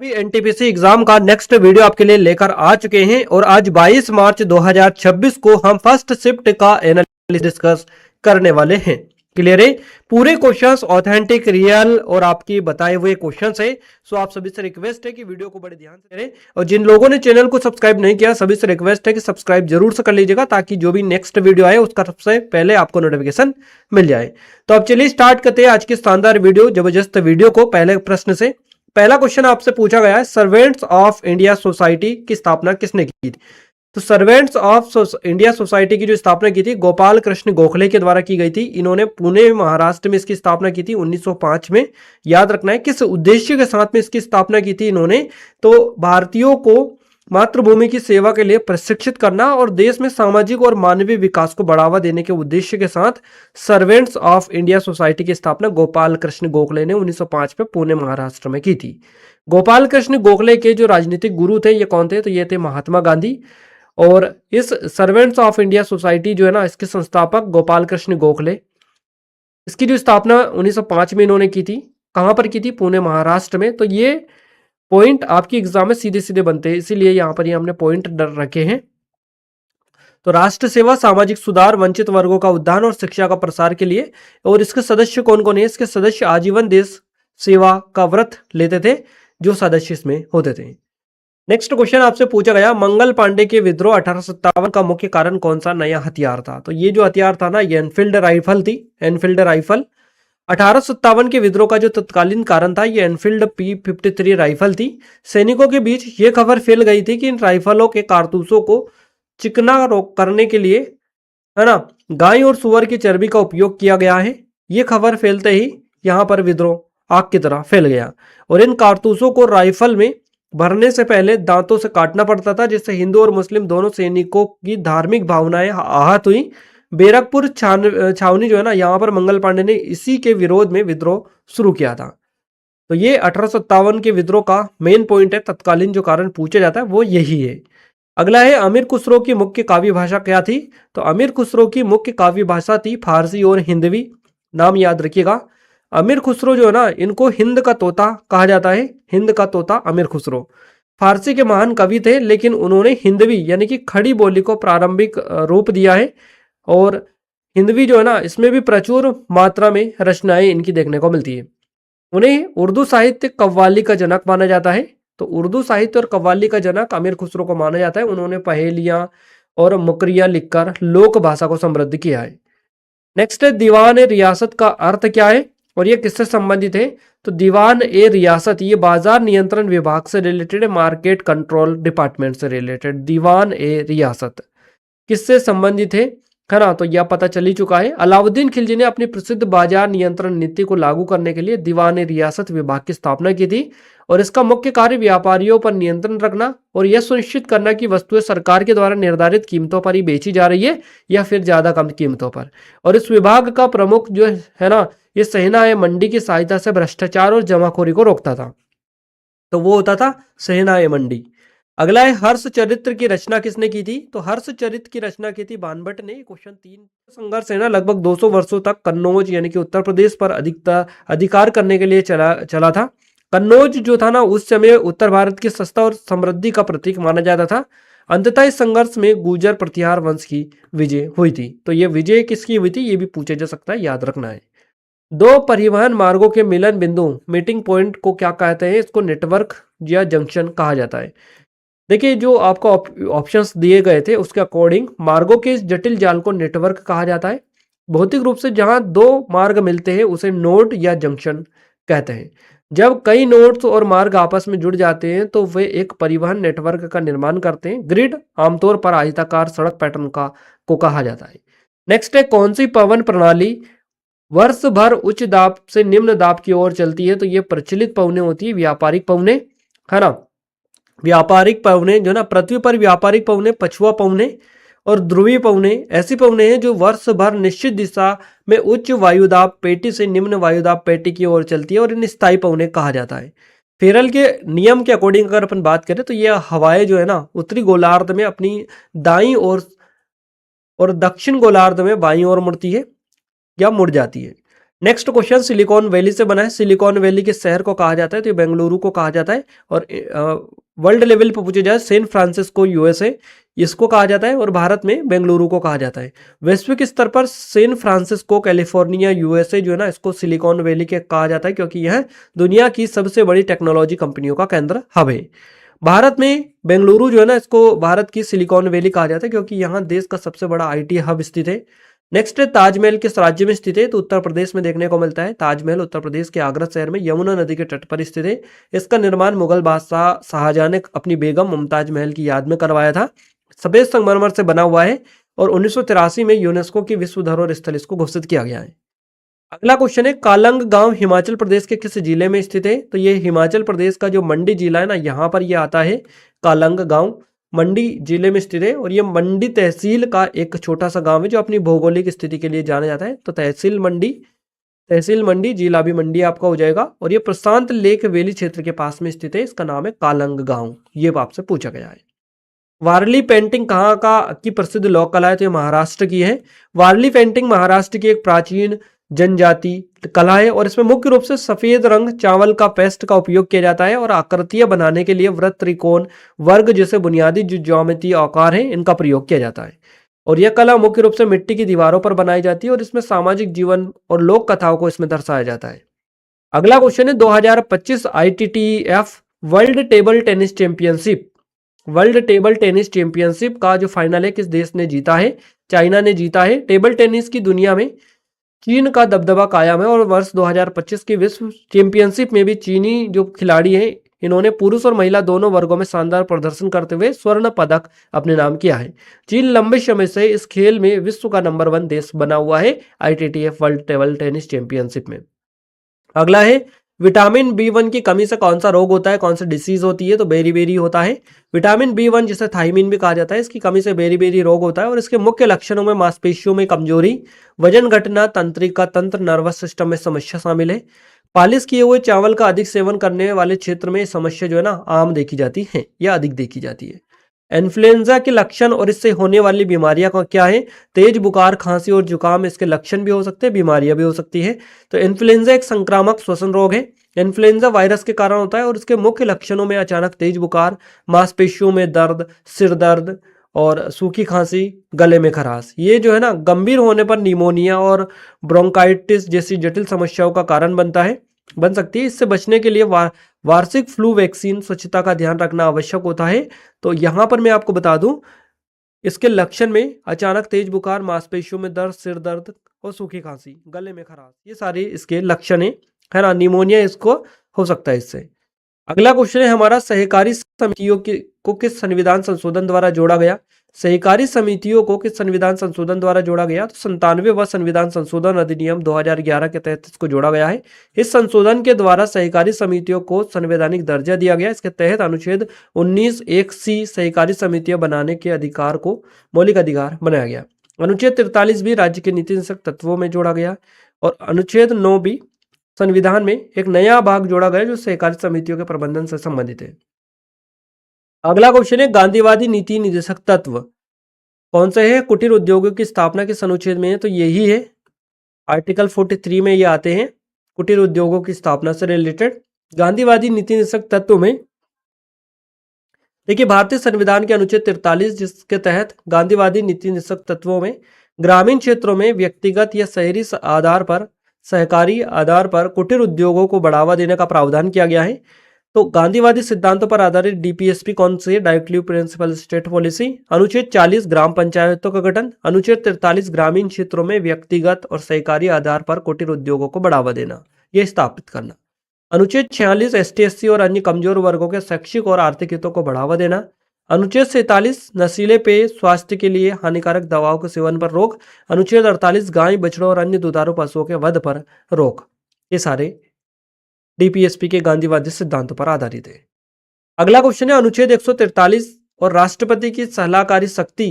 अभी NTPC exam का next video आपके लिए लेकर आ चुके हैं और आज 22 मार्च 2026 को हम फर्स्ट शिफ्ट का एनालिसिस डिस्कस करने वाले हैं। क्लियर है? पूरे क्वेश्चंस ऑथेंटिक, रियल और आपकी बताए हुए क्वेश्चंस है। सो आप सभी से रिक्वेस्ट है कि वीडियो को बड़े ध्यान से करें और जिन लोगों ने चैनल को सब्सक्राइब नहीं किया सभी से रिक्वेस्ट है कि सब्सक्राइब जरूर से कर लीजिएगा ताकि जो भी नेक्स्ट वीडियो आए उसका सबसे पहले आपको नोटिफिकेशन मिल जाए। तो अब चलिए स्टार्ट करते हैं आज की शानदार वीडियो, जबरदस्त वीडियो को। पहले प्रश्न से पहला क्वेश्चन आपसे पूछा गया है, सर्वेंट्स ऑफ इंडिया सोसाइटी की स्थापना किसने की थी? तो सर्वेंट्स ऑफ इंडिया सोसाइटी की जो स्थापना की थी गोपाल कृष्ण गोखले के द्वारा की गई थी। इन्होंने पुणे महाराष्ट्र में इसकी स्थापना की थी 1905 में। याद रखना है किस उद्देश्य के साथ में इसकी स्थापना की थी इन्होंने, तो भारतीयों को मातृभूमि की सेवा के लिए प्रशिक्षित करना और देश में सामाजिक और मानवीय विकास को बढ़ावा देने के उद्देश्य के साथ सर्वेंट्स ऑफ इंडिया सोसाइटी की स्थापना गोपाल कृष्ण गोखले ने 1905 में पुणे महाराष्ट्र में की थी। गोपाल कृष्ण गोखले के जो राजनीतिक गुरु थे ये कौन थे? तो ये थे महात्मा गांधी। और इस सर्वेंट्स ऑफ इंडिया सोसाइटी जो है ना, इसके संस्थापक गोपाल कृष्ण गोखले। इसकी जो स्थापना 1905 में इन्होंने की थी। कहां पर की थी? पुणे महाराष्ट्र में। तो ये पॉइंट आपकी एग्जाम में सीधे सीधे बनते हैं, इसीलिए यहां पर हमने पॉइंट रखे हैं। तो राष्ट्र सेवा, सामाजिक सुधार, वंचित वर्गों का उद्धार और शिक्षा का प्रसार के लिए। और इसके सदस्य कौन कौन है? इसके सदस्य आजीवन देश सेवा का व्रत लेते थे जो सदस्य इसमें होते थे। नेक्स्ट क्वेश्चन आपसे पूछा गया, मंगल पांडे के विद्रोह 1857 का मुख्य कारण कौन सा नया हथियार था? तो ये जो हथियार था ना, ये एनफील्ड राइफल थी। एनफील्ड राइफल 1857 के विद्रोह का जो तत्कालीन कारण था ये एनफील्ड P53 राइफल थी। सैनिकों के बीच ये खबर फैल गई थी कि इन राइफलों के कारतूसों को चिकना करने के लिए, है ना, गाय और सुअर की चर्बी का उपयोग किया गया है। ये खबर फैलते ही यहाँ पर विद्रोह आग की तरह फैल गया और इन कारतूसों को राइफल में भरने से पहले दांतों से काटना पड़ता था, जिससे हिंदू और मुस्लिम दोनों सैनिकों की धार्मिक भावनाएं आहत हुई। बैरकपुर छावनी जो है ना, यहाँ पर मंगल पांडे ने इसी के विरोध में विद्रोह शुरू किया था। तो ये 1857 के विद्रोह का मेन पॉइंट है। तत्कालीन जो कारण पूछा जाता है वो यही है। अगला है, अमीर खुसरो की मुख्य काव्य भाषा क्या थी? तो अमीर खुसरो की मुख्य काव्य भाषा थी फारसी और हिंदवी। नाम याद रखिएगा। अमीर खुसरो जो है ना, इनको हिंद का तोता कहा जाता है। हिंद का तोता अमीर खुसरो फारसी के महान कवि थे, लेकिन उन्होंने हिंदवी यानी कि खड़ी बोली को प्रारंभिक रूप दिया है। और हिंदवी जो है ना, इसमें भी प्रचुर मात्रा में रचनाएं इनकी देखने को मिलती है। उन्हें उर्दू साहित्य कव्वाली का जनक माना जाता है। तो उर्दू साहित्य और कव्वाली का जनक अमीर खुसरो को माना जाता है। उन्होंने पहेलियां और मुकरियां लिखकर लोक भाषा को समृद्ध किया है। नेक्स्ट है, दीवान ए रियासत का अर्थ क्या है और ये किससे संबंधित है? तो दीवान ए रियासत ये बाजार नियंत्रण विभाग से रिलेटेड है, मार्केट कंट्रोल डिपार्टमेंट से रिलेटेड। दीवान ए रियासत किससे संबंधित है ना? तो यह पता चल ही चुका है। अलाउद्दीन खिलजी ने अपनी प्रसिद्ध बाजार नियंत्रण नीति को लागू करने के लिए दीवान ए रियासत विभाग की स्थापना की थी और इसका मुख्य कार्य व्यापारियों पर नियंत्रण रखना और यह सुनिश्चित करना कि वस्तुएं सरकार के द्वारा निर्धारित कीमतों पर ही बेची जा रही है या फिर ज्यादा कम कीमतों पर। और इस विभाग का प्रमुख जो है ना, ये सहना मंडी की सहायता से भ्रष्टाचार और जमाखोरी को रोकता था। तो वो होता था सहना मंडी। अगला है, हर्ष चरित्र की रचना किसने की थी? तो हर्ष चरित्र की रचना की थी बाणभट्ट ने। क्वेश्चन 3। संघर्ष है ना, लगभग 200 वर्षों तक कन्नौज यानी कि उत्तर प्रदेश पर अधिकार करने के लिए चला था। कन्नौज जो था ना, उस समय उत्तर भारत की सत्ता और समृद्धि का प्रतीक माना जाता था। अंततः इस संघर्ष में गुर्जर प्रतिहार वंश की विजय हुई थी। तो ये विजय किसकी हुई थी ये भी पूछा जा सकता है, याद रखना है। दो परिवहन मार्गों के मिलन बिंदु मीटिंग पॉइंट को क्या कहते हैं? इसको नेटवर्क या जंक्शन कहा जाता है। देखिए, जो आपको ऑप्शंस दिए गए थे उसके अकॉर्डिंग मार्गों के इस जटिल जाल को नेटवर्क कहा जाता है। भौतिक रूप से जहां दो मार्ग मिलते हैं उसे नोड या जंक्शन कहते हैं। जब कई नोड्स और मार्ग आपस में जुड़ जाते हैं तो वे एक परिवहन नेटवर्क का निर्माण करते हैं। ग्रिड आमतौर पर आयताकार सड़क पैटर्न को कहा जाता है। नेक्स्ट है, कौन सी पवन प्रणाली वर्ष भर उच्च दाब से निम्न दाब की ओर चलती है? तो ये प्रचलित पवनें होती है, व्यापारिक पवनें, है ना। व्यापारिक पवनें जो ना, पृथ्वी पर व्यापारिक पवनें, पछुआ पवनें और ध्रुवीय पवनें ऐसी पवनें हैं जो वर्ष भर निश्चित दिशा में उच्च वायुदाब पेटी से निम्न वायुदाब पेटी की ओर चलती है और इन्हें स्थायी पवनें कहा जाता है। फेरल के नियम के अकॉर्डिंग अगर अपन बात करें तो ये हवाएं जो है ना, उत्तरी गोलार्ध में अपनी दाईं और दक्षिण गोलार्ध में बाईं ओर मुड़ती है या मुड़ जाती है। नेक्स्ट क्वेश्चन सिलिकॉन वैली से बना है। सिलिकॉन वैली के शहर को कहा जाता है तो ये बेंगलुरु को कहा जाता है। और वर्ल्ड लेवल पर पूछे जाए सैन फ्रांसिस्को यूएसए इसको कहा जाता है और भारत में बेंगलुरु को कहा जाता है। वैश्विक स्तर पर सैन फ्रांसिस्को कैलिफोर्निया यूएसए जो है ना इसको सिलिकॉन वैली के कहा जाता है क्योंकि यह दुनिया की सबसे बड़ी टेक्नोलॉजी कंपनियों का केंद्र हब है। भारत में बेंगलुरु जो है ना इसको भारत की सिलिकॉन वैली कहा जाता है क्योंकि यहाँ देश का सबसे बड़ा आईटी हब स्थित है। नेक्स्ट है ताजमहल किस राज्य में स्थित है तो उत्तर प्रदेश में देखने को मिलता है। ताजमहल उत्तर प्रदेश के आगरा शहर में यमुना नदी के तट पर स्थित है। इसका निर्माण मुगल बादशाह शाहजहां ने अपनी बेगम मुमताज महल की याद में करवाया था। सफेद संगमरमर से बना हुआ है और 1983 में यूनेस्को की विश्व धरोहर स्थल इसको घोषित किया गया है। अगला क्वेश्चन है कालंग गांव हिमाचल प्रदेश के किस जिले में स्थित है तो ये हिमाचल प्रदेश का जो मंडी जिला है ना यहाँ पर ये आता है। कालंग गांव मंडी जिले में स्थित है और ये मंडी तहसील का एक छोटा सा गांव है जो अपनी भौगोलिक स्थिति के लिए जाना जाता है। तो तहसील मंडी जिला भी मंडी आपका हो जाएगा और ये प्रशांत लेक वैली क्षेत्र के पास में स्थित है। इसका नाम है कालंग गांव। ये आपसे पूछा गया है। वारली पेंटिंग कहाँ का की प्रसिद्ध लोक कला है तो ये महाराष्ट्र की है। वारली पेंटिंग महाराष्ट्र की एक प्राचीन जनजाति कला है और इसमें मुख्य रूप से सफेद रंग चावल का पेस्ट का उपयोग किया जाता है और आकृतियां बनाने के लिए वृत्त त्रिकोण वर्ग जैसे बुनियादी जो ज्योमेट्री आकार हैं इनका प्रयोग किया जाता है। और यह कला मुख्य रूप से मिट्टी की दीवारों पर बनाई जाती है और इसमें सामाजिक जीवन और लोक कथाओं को इसमें दर्शाया जाता है। अगला क्वेश्चन है 2025 ITTF world table tennis championship. World table tennis championship का जो फाइनल है किस देश ने जीता है। चाइना ने जीता है। टेबल टेनिस की दुनिया में चीन का दबदबा कायम है और वर्ष 2025 की विश्व चैंपियनशिप में भी चीनी जो खिलाड़ी हैं इन्होंने पुरुष और महिला दोनों वर्गों में शानदार प्रदर्शन करते हुए स्वर्ण पदक अपने नाम किया है। चीन लंबे समय से इस खेल में विश्व का नंबर 1 देश बना हुआ है ITTF world table tennis championship में। अगला है विटामिन B1 की कमी से कौन सा रोग होता है, कौन सी डिसीज होती है तो बेरी होता है। विटामिन B1 जिसे थायमिन भी कहा जाता है इसकी कमी से बेरी रोग होता है और इसके मुख्य लक्षणों में मांसपेशियों में कमजोरी, वजन घटना, तंत्रिका तंत्र, नर्वस सिस्टम में समस्या शामिल है। पालिश किए हुए चावल का अधिक सेवन करने वाले क्षेत्र में समस्या जो है ना आम देखी जाती है या अधिक देखी जाती है। इन्फ्लुएंजा के लक्षण और इससे होने वाली बीमारियां क्या है। तेज बुखार, खांसी और जुकाम इसके लक्षण भी हो सकते हैं, बीमारियां भी हो सकती है। तो इन्फ्लुएंजा एक संक्रामक श्वसन रोग है। इन्फ्लुएंजा वायरस के कारण होता है और इसके मुख्य लक्षणों में अचानक तेज बुखार, मांसपेशियों में दर्द, सिर दर्द और सूखी खांसी, गले में खराश। ये जो है ना गंभीर होने पर निमोनिया और ब्रोंकाइटिस जैसी जटिल समस्याओं का कारण बन सकती है। इससे बचने के लिए वार्षिक फ्लू वैक्सीन स्वच्छता का ध्यान रखना आवश्यक होता है। तो यहाँ पर मैं आपको बता दूं इसके लक्षण में अचानक तेज बुखार, मांसपेशियों में दर्द, सिर दर्द और सूखी खांसी, गले में खराश, ये सारे इसके लक्षण है ना। निमोनिया इसको हो सकता है इससे। अगला क्वेश्चन है हमारा सहकारी समितियों को किस संविधान संशोधन द्वारा जोड़ा गया। सहकारी समितियों को किस संविधान संशोधन द्वारा जोड़ा गया तो 97वां संविधान संशोधन अधिनियम 2011 के तहत इसको जोड़ा गया है। इस संशोधन के द्वारा सहकारी समितियों को संवैधानिक दर्जा दिया गया। इसके तहत अनुच्छेद 19(1)(c) सहकारी समितियां बनाने के अधिकार को मौलिक अधिकार बनाया गया। अनुच्छेद 43 भी राज्य के नीति निषेधक तत्वों में जोड़ा गया और अनुच्छेद 9 भी संविधान में एक नया भाग जोड़ा गया जो सहकारी समितियों के प्रबंधन से संबंधित है। अगला क्वेश्चन है गांधीवादी नीति निर्देशक तत्व कौन से है। कुटीर उद्योगों की स्थापना किस अनुच्छेद में है तो यही है आर्टिकल 43 में ये आते हैं। कुटीर उद्योगों की स्थापना से रिलेटेड गांधीवादी नीति निर्देशक तत्व में देखिए भारतीय संविधान के अनुच्छेद 43 जिसके तहत गांधीवादी नीति निर्देशक तत्वों में ग्रामीण क्षेत्रों में व्यक्तिगत या शहरी आधार पर सहकारी आधार पर कुटीर उद्योगों को बढ़ावा देने का प्रावधान किया गया है। तो गांधीवादी सिद्धांतों पर आधारित DPSP कौन सी है, डायरेक्टिव प्रिंसिपल स्टेट पॉलिसी। अनुच्छेद 40 ग्राम पंचायतों का गठन। अनुच्छेद 43 ग्रामीण क्षेत्रों में व्यक्तिगत और सहकारी आधार पर कुटीर उद्योगों को बढ़ावा देना, यह स्थापित करना। अनुच्छेद 46 ST/SC और अन्य कमजोर वर्गों के शैक्षिक और आर्थिक हितों को बढ़ावा देना। अनुच्छेद 47 नशीले पेय, स्वास्थ्य के लिए हानिकारक दवाओं के सेवन पर रोक। अनुच्छेद 48 गाय, बछड़ों और अन्य दुधारू पशुओं के वध पर रोक। ये सारे DPSP के गांधीवादी सिद्धांतों पर आधारित है। अगला क्वेश्चन है अनुच्छेद 143 और राष्ट्रपति की सलाहकारी शक्ति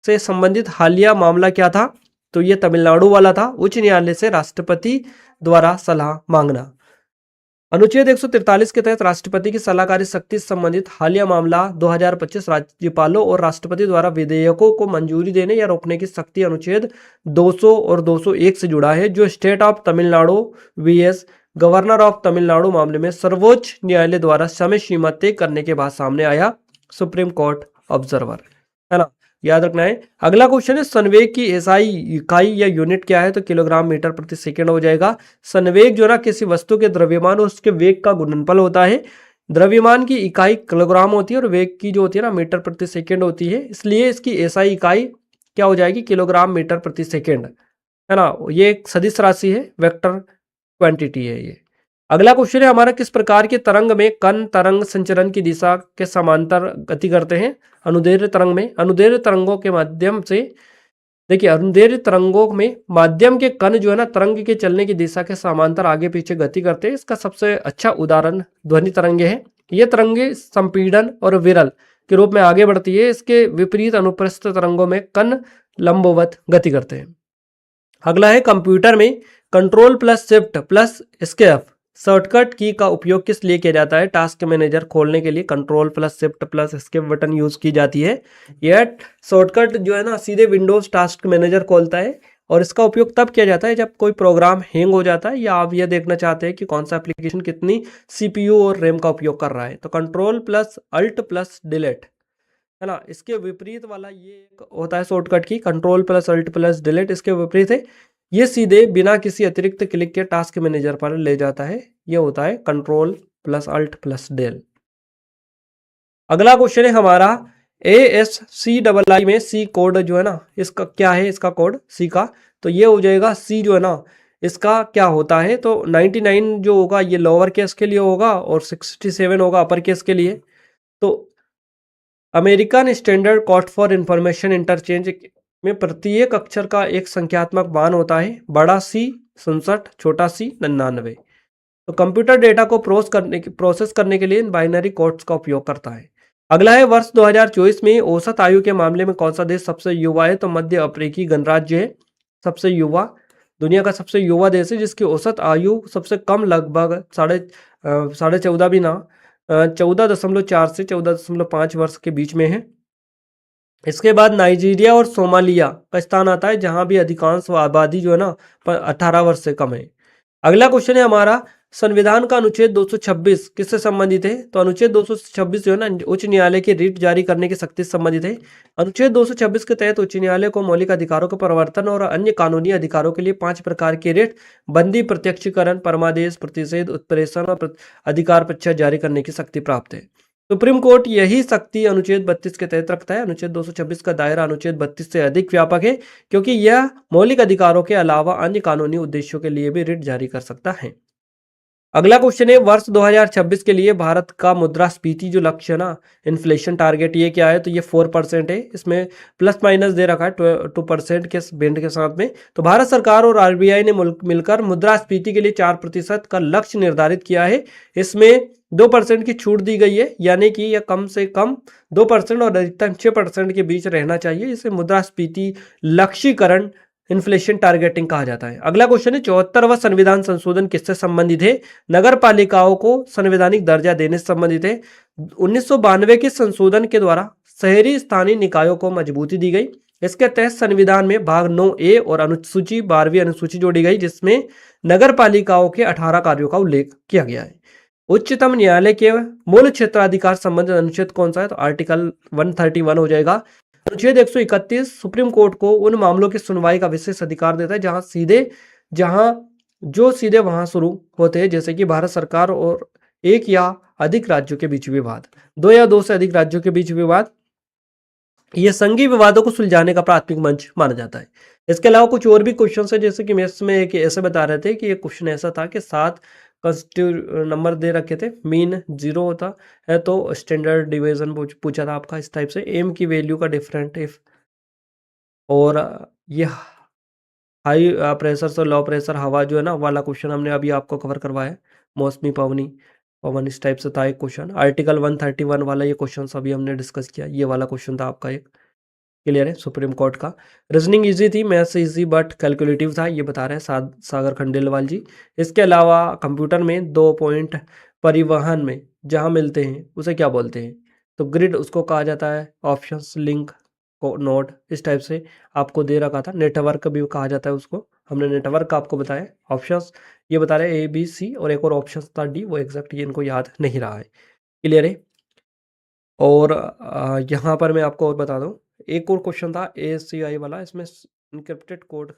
से संबंधित हालिया मामला क्या था तो ये तमिलनाडु वाला था। उच्च न्यायालय से राष्ट्रपति द्वारा सलाह मांगना। अनुच्छेद 143 के तहत राष्ट्रपति की सलाहकारी शक्ति से संबंधित हालिया मामला 2025 राज्यपालों और राष्ट्रपति द्वारा विधेयकों को मंजूरी देने या रोकने की शक्ति अनुच्छेद 200 और 201 से जुड़ा है, जो state of Tamil Nadu vs governor of Tamil Nadu मामले में सर्वोच्च न्यायालय द्वारा समय सीमा तय करने के बाद सामने आया। सुप्रीम कोर्ट ऑब्जर्वर, है ना, याद रखना है। अगला क्वेश्चन है संवेग की एसआई इकाई या यूनिट क्या है, तो किलोग्राम मीटर प्रति सेकंड हो जाएगा। संवेग जो है ना किसी वस्तु के द्रव्यमान और उसके वेग का गुणनफल होता है। द्रव्यमान की इकाई किलोग्राम होती है और वेग की जो होती है ना मीटर प्रति सेकंड होती है, इसलिए इसकी एसआई इकाई क्या हो जाएगी, किलोग्राम मीटर प्रति सेकंड, है ना। ये एक सदिश राशि है, वेक्टर क्वांटिटी है ये। अगला क्वेश्चन है हमारा, किस प्रकार के तरंग में कण तरंग संचरण की दिशा के समांतर गति करते हैं। अनुदैर्ध्य तरंग में, अनुदैर्ध्य तरंगों के माध्यम से, देखिए अनुदैर्ध्य तरंगों में माध्यम के कण जो है ना तरंग के चलने की दिशा के समांतर आगे पीछे गति करते हैं। इसका सबसे अच्छा उदाहरण ध्वनि तरंगे है। ये तरंगे संपीड़न और विरल के रूप में आगे बढ़ती है। इसके विपरीत अनुप्रस्थ तरंगों में कण लंबवत गति करते हैं। अगला है कंप्यूटर में control plus shift plus escape shortcut की का उपयोग किस लिए किया जाता है। टास्क मैनेजर खोलने के लिए control plus shift plus escape button use की जाती है। यह शॉर्टकट जो है ना सीधे विंडोज टास्क मैनेजर खोलता है और इसका उपयोग तब किया जाता है जब कोई प्रोग्राम हैंग हो जाता है या आप यह देखना चाहते हैं कि कौन सा एप्लीकेशन कितनी सीपीयू और रैम का उपयोग कर रहा है। तो control plus alt plus delete, है ना, इसके विपरीत वाला ये होता है शॉर्टकट की control plus alt plus delete. इसके विपरीत है, ये सीधे बिना किसी अतिरिक्त क्लिक के टास्क मैनेजर पर ले जाता है। ये होता है control plus alt plus del. अगला क्वेश्चन है हमारा ASCII में सी कोड जो है ना इसका क्या है, इसका कोड सी का, तो ये हो जाएगा सी जो है ना इसका क्या होता है, तो 99 जो होगा ये लोअर केस के लिए होगा और 67 होगा अपर केस के लिए। तो American standard code for information interchange में प्रत्येक अक्षर का एक संख्यात्मक मान होता है, बड़ा सी 67, छोटा सी 99। तो कंप्यूटर डेटा को प्रोसेस करने के लिए इन बाइनरी कोड्स का उपयोग करता है। अगला है वर्ष 2024 में औसत आयु के मामले में कौन सा देश सबसे युवा है, तो मध्य अफ्रीकी गणराज्य है सबसे युवा, दुनिया का सबसे युवा देश है जिसकी औसत आयु सबसे कम लगभग 14.5 भी ना 14.4 से 14.5 वर्ष के बीच में है। इसके बाद नाइजीरिया और सोमालिया का स्थान आता है जहां भी अधिकांश आबादी जो है ना 18 वर्ष से कम है। अगला क्वेश्चन है हमारा, संविधान का अनुच्छेद 226 किससे संबंधित है, तो अनुच्छेद 226 जो है ना उच्च न्यायालय की रिट जारी करने की शक्ति से संबंधित है। अनुच्छेद 226 के तहत उच्च न्यायालय को मौलिक अधिकारों के प्रवर्तन और अन्य कानूनी अधिकारों के लिए 5 प्रकार की रिट बंदी, प्रत्यक्षीकरण, परमादेश, प्रतिषेध, उत्प्रेषण और अधिकार परीक्षा जारी करने की शक्ति प्राप्त है। सुप्रीम कोर्ट यही शक्ति अनुच्छेद 32 के तहत रखता है। अनुच्छेद 226 का दायरा अनुच्छेद 32 से अधिक व्यापक है क्योंकि यह मौलिक अधिकारों के अलावा अन्य कानूनी उद्देश्यों के लिए भी रिट जारी कर सकता है। अगला क्वेश्चन है वर्ष 2026 के लिए भारत का मुद्रास्फीति जो लक्ष्य है ना इन्फ्लेशन टारगेट ये क्या है, तो ये 4% है। इसमें प्लस माइनस दे रखा है 2% के बैंड के साथ में। तो भारत सरकार और आरबीआई ने मिलकर मुद्रास्फीति के लिए 4% का लक्ष्य निर्धारित किया है। इसमें 2% की छूट दी गई है, यानी कि यह कम से कम 2% और अधिकतम 6% के बीच रहना चाहिए। इसे मुद्रास्फीति लक्ष्यीकरण इन्फ्लेशन टारगेटिंग कहा जाता है। अगला क्वेश्चन है 74वां संविधान संशोधन किससे संबंधित है, नगर पालिकाओं को संवैधानिक दर्जा देने से संबंधित है। 1992 के संशोधन के द्वारा शहरी स्थानीय निकायों को मजबूती दी गई। इसके तहत संविधान में भाग 9A और अनुसूची 12वीं अनुसूची जोड़ी गई जिसमें नगर पालिकाओं के 18 कार्यों का उल्लेख किया गया है। उच्चतम न्यायालय के मूल क्षेत्राधिकार संबंधित अनुच्छेद कौन सा है, तो आर्टिकल 131 हो जाएगा। अनुच्छेद 131 सुप्रीम कोर्ट को उन मामलों की सुनवाई का विशेष अधिकार देता है जहां सीधे वहां शुरू होते हैं, जैसे कि भारत सरकार और एक या अधिक राज्यों के बीच विवाद, 2 या 2 से अधिक राज्यों के बीच विवाद, यह संघीय विवादों को सुलझाने का प्राथमिक मंच माना जाता है। इसके अलावा कुछ और भी क्वेश्चन है, जैसे कि मैथ्स में एक ऐसे बता रहे थे कि ये क्वेश्चन ऐसा था कि 7 कंस्टिट्यूट नंबर दे रखे थे, मीन 0 होता है तो स्टैंडर्ड डिवीजन पूछा था आपका इस टाइप से, एम की वैल्यू का डिफरेंट इफ, और ये हाई प्रेशर से लो प्रेशर हवा जो है ना वाला क्वेश्चन हमने अभी आपको कवर करवाया है। मौसमी पवन इस टाइप से था एक क्वेश्चन। आर्टिकल 131 वाला ये क्वेश्चन अभी हमने डिस्कस किया, ये वाला क्वेश्चन था आपका एक। क्लियर है। सुप्रीम कोर्ट का रीजनिंग इजी थी, मैथ्स इजी बट कैलकुलेटिव था, ये बता रहे हैं सागर खंडेलवाल जी। इसके अलावा कंप्यूटर में 2 पॉइंट परिवहन में जहाँ मिलते हैं उसे क्या बोलते हैं? तो ग्रिड उसको कहा जाता है, ऑप्शंस लिंक को नोड, इस टाइप से आपको दे रखा था। नेटवर्क भी कहा जाता है उसको, हमने नेटवर्क का आपको बताया। ऑप्शंस ये बता रहे हैं ABC, और एक और ऑप्शन था D, वो एग्जैक्ट ये इनको याद नहीं रहा है। क्लियर है। और यहाँ पर मैं आपको और बता दूं, एक और क्वेश्चन था ASCII वाला, इसमें इनक्रिप्टेड कोड